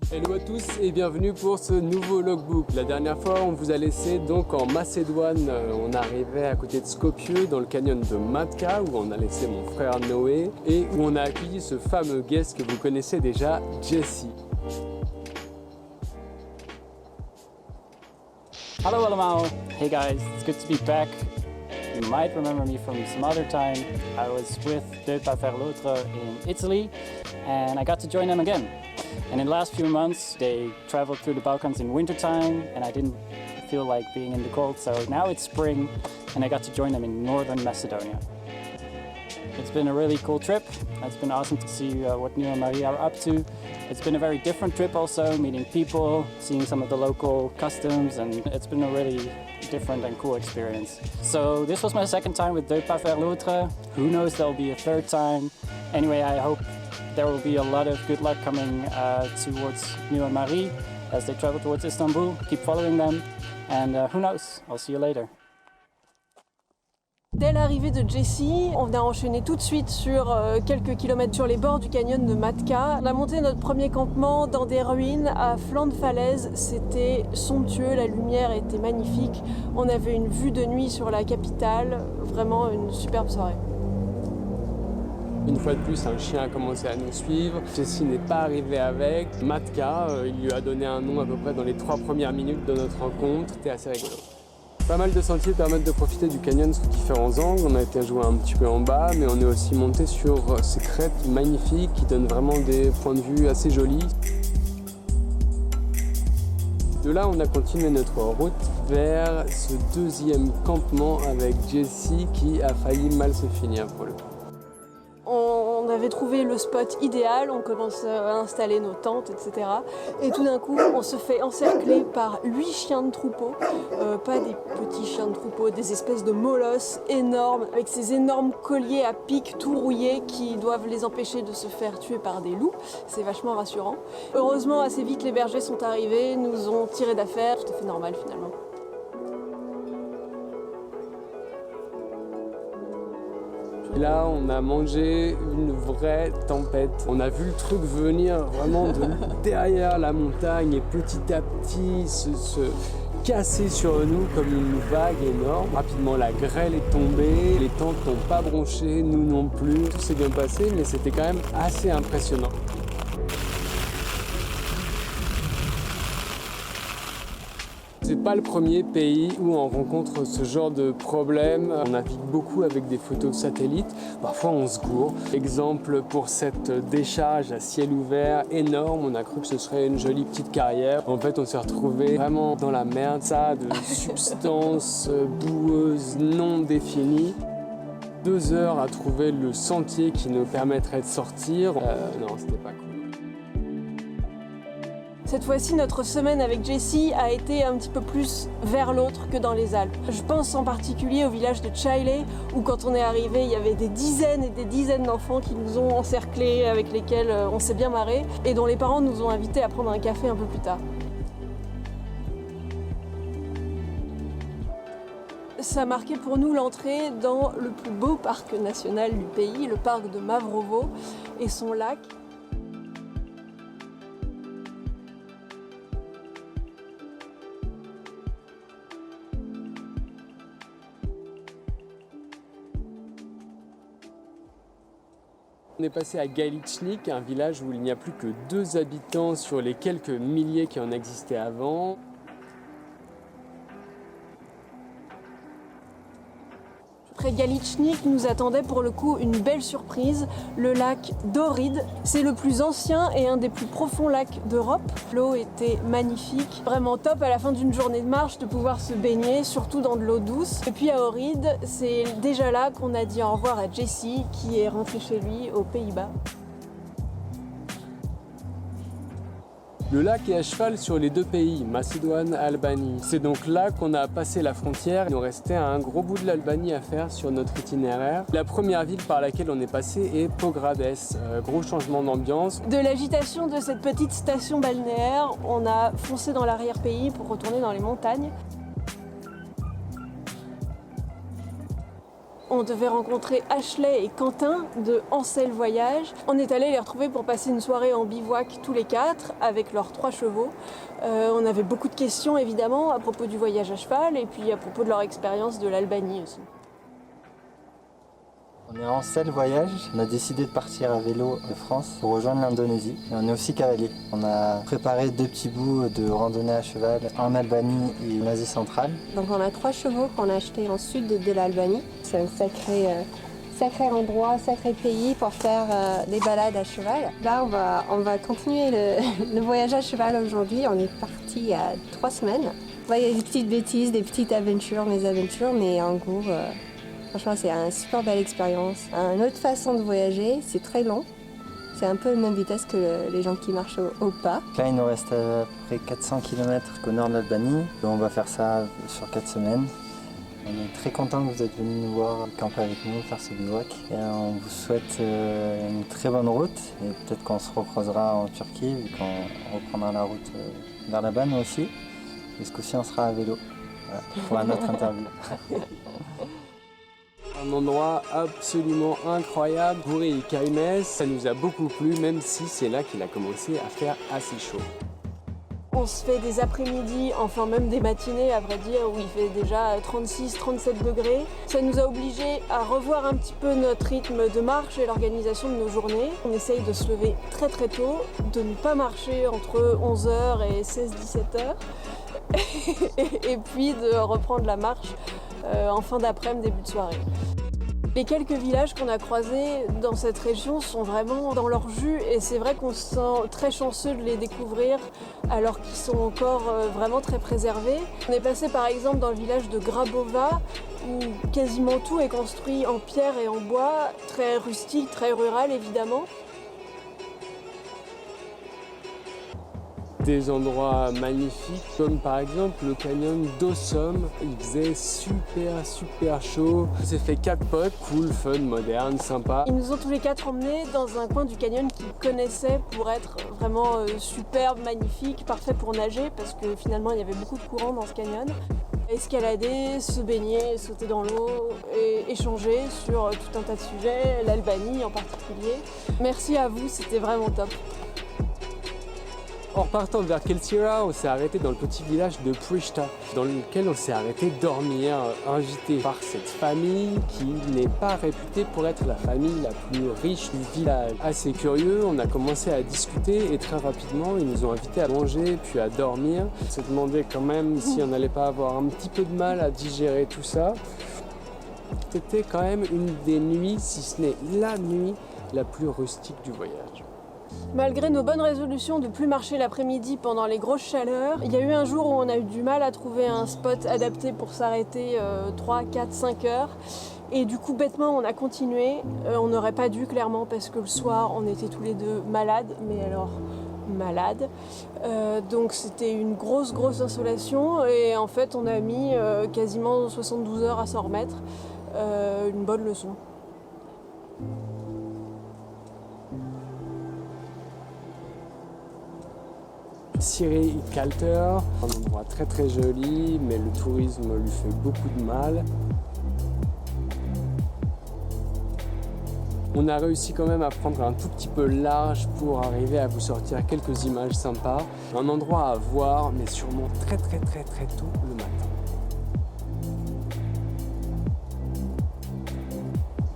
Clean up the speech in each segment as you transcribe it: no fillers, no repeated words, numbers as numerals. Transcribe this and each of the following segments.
Hello à tous et bienvenue pour ce nouveau logbook. La dernière fois on vous a laissé donc en Macédoine, on arrivait à côté de Skopje dans le canyon de Matka où on a laissé mon frère Noé et où on a accueilli ce fameux guest que vous connaissez déjà, Jesse. Hello allemaal, hey guys, it's good to be back. You might remember me from some other time. I was with Deux Pas Vers l'Autre in Italy and I got to join them again. And in the last few months they traveled through the Balkans in wintertime and I didn't feel like being in the cold, so now it's spring and I got to join them in northern Macedonia. It's been a really cool trip. It's been awesome to see what Neil and Marie are up to. It's been a very different trip also, meeting people, seeing some of the local customs, and it's been a really different and cool experience. So this was my second time with Deux Pas Vers l'Autre. Who knows, there'll be a third time. Anyway, I hope there will be a lot of good luck coming towards Neil and Marie as they travel towards Istanbul. Keep following them, and who knows, I'll see you later. Dès l'arrivée de Jessie, on a enchaîné tout de suite sur quelques kilomètres sur les bords du canyon de Matka. On a monté notre premier campement dans des ruines à flanc de falaise. C'était somptueux, la lumière était magnifique. On avait une vue de nuit sur la capitale, vraiment une superbe soirée. Une fois de plus, un chien a commencé à nous suivre. Jessie n'est pas arrivé avec. Matka, il lui a donné un nom à peu près dans les 3 premières minutes de notre rencontre. C'était assez rigolo. Pas mal de sentiers permettent de profiter du canyon sous différents angles. On a été jouer un petit peu en bas, mais on est aussi monté sur ces crêtes magnifiques qui donnent vraiment des points de vue assez jolis. De là, on a continué notre route vers ce deuxième campement avec Jessie qui a failli mal se finir pour le coup. On avait trouvé le spot idéal, on commence à installer nos tentes, etc. Et tout d'un coup, on se fait encercler par 8 chiens de troupeau. Pas des petits chiens de troupeau, des espèces de molosses énormes, avec ces énormes colliers à pics tout rouillés qui doivent les empêcher de se faire tuer par des loups. C'est vachement rassurant. Heureusement, assez vite, les bergers sont arrivés, nous ont tiré d'affaire, tout à fait normal finalement. Et là, on a mangé une vraie tempête. On a vu le truc venir vraiment de derrière la montagne et petit à petit se casser sur nous comme une vague énorme. Rapidement, la grêle est tombée, les tentes n'ont pas bronché, nous non plus. Tout s'est bien passé, mais c'était quand même assez impressionnant. C'est pas le premier pays où on rencontre ce genre de problème. On navigue beaucoup avec des photos de satellites. Parfois on se gourre. Exemple pour cette décharge à ciel ouvert énorme, on a cru que ce serait une jolie petite carrière. En fait on s'est retrouvé vraiment dans la merde, ça, de substances boueuses non définies. 2 heures à trouver le sentier qui nous permettrait de sortir. Non, c'était pas cool. Cette fois-ci, notre semaine avec Jessie a été un petit peu plus vers l'autre que dans les Alpes. Je pense en particulier au village de Chaile, où quand on est arrivé, il y avait des dizaines et des dizaines d'enfants qui nous ont encerclés, avec lesquels on s'est bien marré, et dont les parents nous ont invités à prendre un café un peu plus tard. Ça marquait pour nous l'entrée dans le plus beau parc national du pays, le parc de Mavrovo et son lac. On est passé à Galičnik, un village où il n'y a plus que 2 habitants sur les quelques milliers qui en existaient avant. Après Galičnik nous attendait pour le coup une belle surprise, le lac d'Ohrid. C'est le plus ancien et un des plus profonds lacs d'Europe. L'eau était magnifique, vraiment top à la fin d'une journée de marche de pouvoir se baigner, surtout dans de l'eau douce. Et puis à Ohrid, c'est déjà là qu'on a dit au revoir à Jessie qui est rentré chez lui aux Pays-Bas. Le lac est à cheval sur les 2 pays, Macédoine et Albanie. C'est donc là qu'on a passé la frontière. Il nous restait un gros bout de l'Albanie à faire sur notre itinéraire. La première ville par laquelle on est passé est Pogrades. Gros changement d'ambiance. De l'agitation de cette petite station balnéaire, on a foncé dans l'arrière-pays pour retourner dans les montagnes. on devait rencontrer Ashley et Quentin de Ansel Voyage. On est allé les retrouver pour passer une soirée en bivouac tous les 4 avec leurs 3 chevaux. On avait beaucoup de questions évidemment à propos du voyage à cheval et puis à propos de leur expérience de l'Albanie aussi. On est en Ansel Voyage, on a décidé de partir à vélo de France pour rejoindre l'Indonésie. Et on est aussi cavalier. On a préparé 2 petits bouts de randonnée à cheval en Albanie et en Asie centrale. Donc on a 3 chevaux qu'on a achetés en sud de l'Albanie. C'est un sacré endroit, sacré pays pour faire des balades à cheval. Là on va continuer le voyage à cheval aujourd'hui. On est parti il y a 3 semaines. Il y a des petites bêtises, des petites aventures, mais en gros... Franchement, c'est une super belle expérience. Une autre façon de voyager, c'est très long. C'est un peu la même vitesse que les gens qui marchent au pas. Là, il nous reste à peu près 400 km au nord de l'Albanie. On va faire ça sur 4 semaines. On est très content que vous êtes venus nous voir, camper avec nous, faire ce bivouac. Et on vous souhaite une très bonne route. Et peut-être qu'on se recroisera en Turquie, vu qu'on reprendra la route vers là-bas, nous aussi. Et ce coup-ci, on sera à vélo pour un autre interview. Un endroit absolument incroyable. Guri Kaymes, ça nous a beaucoup plu, même si c'est là qu'il a commencé à faire assez chaud. On se fait des après-midi, enfin même des matinées à vrai dire, où il fait déjà 36-37 degrés. Ça nous a obligés à revoir un petit peu notre rythme de marche et l'organisation de nos journées. On essaye de se lever très très tôt, de ne pas marcher entre 11h et 16-17h. Et puis de reprendre la marche en fin d'après-midi, début de soirée. Les quelques villages qu'on a croisés dans cette région sont vraiment dans leur jus et c'est vrai qu'on se sent très chanceux de les découvrir alors qu'ils sont encore vraiment très préservés. On est passé par exemple dans le village de Grabova où quasiment tout est construit en pierre et en bois, très rustique, très rural évidemment. Des endroits magnifiques, comme par exemple le canyon d'Ossum. Il faisait super chaud. On s'est fait 4 potes, cool, fun, moderne, sympa. Ils nous ont tous les 4 emmenés dans un coin du canyon qu'ils connaissaient pour être vraiment superbe, magnifique, parfait pour nager parce que finalement il y avait beaucoup de courant dans ce canyon. Escalader, se baigner, sauter dans l'eau et échanger sur tout un tas de sujets, l'Albanie en particulier. Merci à vous, c'était vraiment top. En repartant vers Keltira, on s'est arrêté dans le petit village de Prishta, dans lequel on s'est arrêté dormir, invité par cette famille qui n'est pas réputée pour être la famille la plus riche du village. Assez curieux, on a commencé à discuter et très rapidement, ils nous ont invités à manger puis à dormir. On s'est demandé quand même si on n'allait pas avoir un petit peu de mal à digérer tout ça. C'était quand même une des nuits, si ce n'est la nuit, la plus rustique du voyage. Malgré nos bonnes résolutions de ne plus marcher l'après-midi pendant les grosses chaleurs, il y a eu un jour où on a eu du mal à trouver un spot adapté pour s'arrêter 3, 4, 5 heures. Et du coup, bêtement, on a continué. On n'aurait pas dû, clairement, parce que le soir, on était tous les deux malades, mais alors malades. Donc c'était une grosse insolation. Et en fait, on a mis quasiment 72 heures à s'en remettre. Une bonne leçon. Siri Kalter, un endroit très joli, mais le tourisme lui fait beaucoup de mal. On a réussi quand même à prendre un tout petit peu large pour arriver à vous sortir quelques images sympas. Un endroit à voir, mais sûrement très tôt le matin.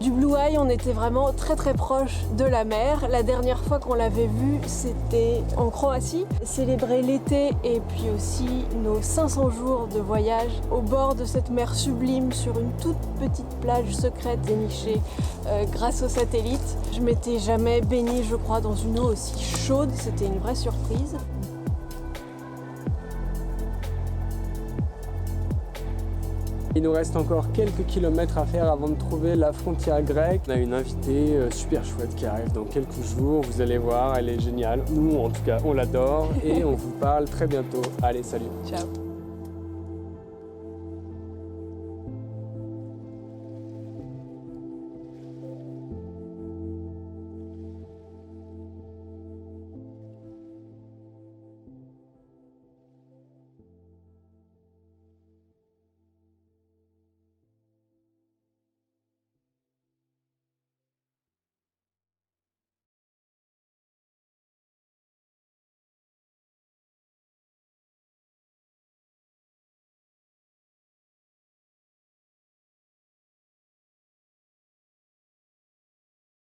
Du Blue Eye, on était vraiment très proche de la mer. La dernière fois qu'on l'avait vu, c'était en Croatie. Célébrer l'été et puis aussi nos 500 jours de voyage au bord de cette mer sublime sur une toute petite plage secrète dénichée grâce aux satellites. Je m'étais jamais baignée, je crois, dans une eau aussi chaude. C'était une vraie surprise. Il nous reste encore quelques kilomètres à faire avant de trouver la frontière grecque. On a une invitée super chouette qui arrive dans quelques jours. Vous allez voir, elle est géniale. Nous, en tout cas, on l'adore et on vous parle très bientôt. Allez, salut. Ciao.